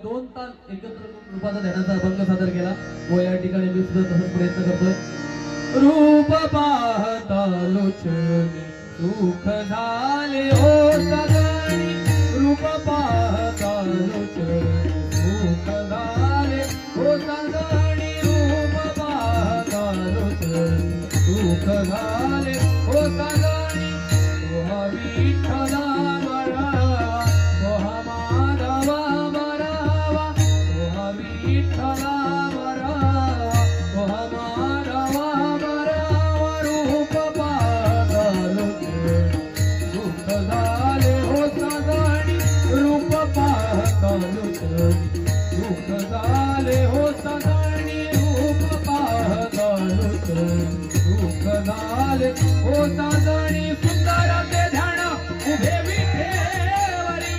2 ताल एकत्र रूपाचा ध्यानाचा अभंग सादर केला व या ठिकाणी मी सुद्धा तसंच प्रयत्न करतोय। रूप पाहता लोचनी सुख झाले हो सगळी, रूप पाहता लोचनी सुख झाले हो सगळी, रूप पाहता लोचनी सुख झाले हो सगळी। तोहा विठ्ठला बरावा, तोहा माधवा बरावा, तोहा विठ्ठला बरावा, तोहा माधवा बरावा। रूप पाहता लोचनी सुख झाले हो सगळी, रूप पाहता लोचनी सुख झाले हो सगळी, रूप पाहता लोचनी सुख झाले हो सगळी। सुंदर ते ध्यान उभे विठेवरी,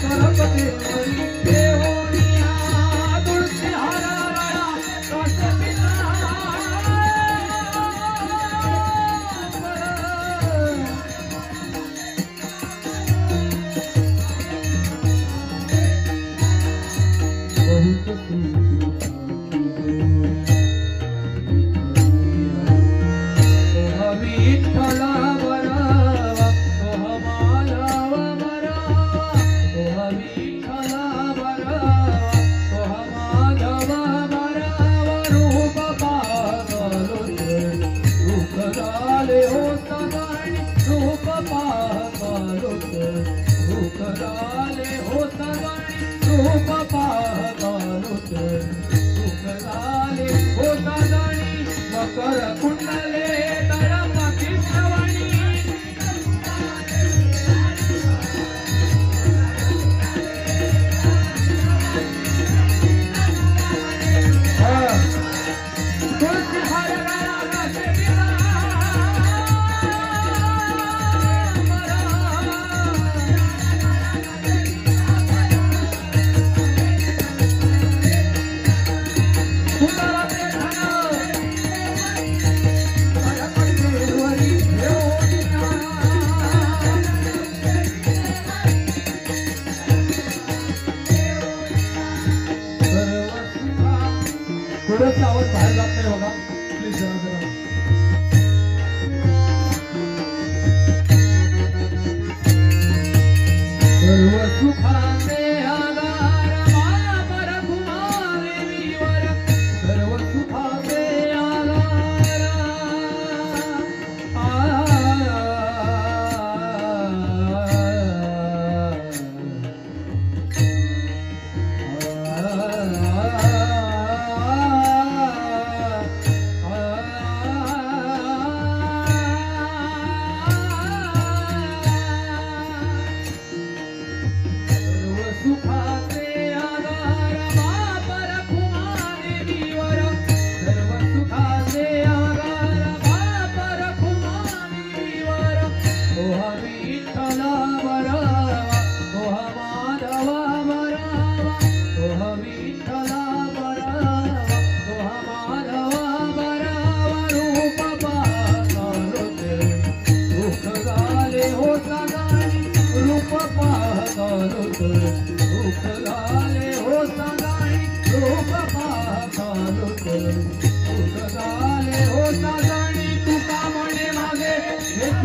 सरपतेवरी देवोनिया तुळशी हाराळा काशपिता। बहुत तोहा विठ्ठला बरावा, तोहा माधवा बरावा, तोहा विठ्ठला बरावा, तोहा माधवा बरावा। रूप पाहता लोचनी सुख झाले हो सगळी, रूप पाहता लोचनी सुख झाले हो सगळी, रूप पाहता लोचनी सुख झाले हो सगळी। मकर कुंडले तळपाती श्रवणी, तुळशी हाराळा काशपिता। थोडंसं आवाज बाहेर जात नाही बघा प्लीज जरा जरा। सर्व सुखाचे आधार मापर कुमादेवीवर, सर्व सुखाचे आधार सुखाचे आधार मापर कुमादेवीवर, सर्व सुखाचे आधार मापर कुमादेवीवर। तोहा विठ्ठला बरावा, तोहा माधवा बरावा, तोहा विठ्ठला बरावा, तोहा माधवा बरावा। रूप पाहता लोचनी सुख झाले हो सगळी, रूप पाहता लोचनी सुख झाले हो सगळी, रूप पाहता लोचनी सुख झाले हो सगळी। तुका म्हणे मागे हे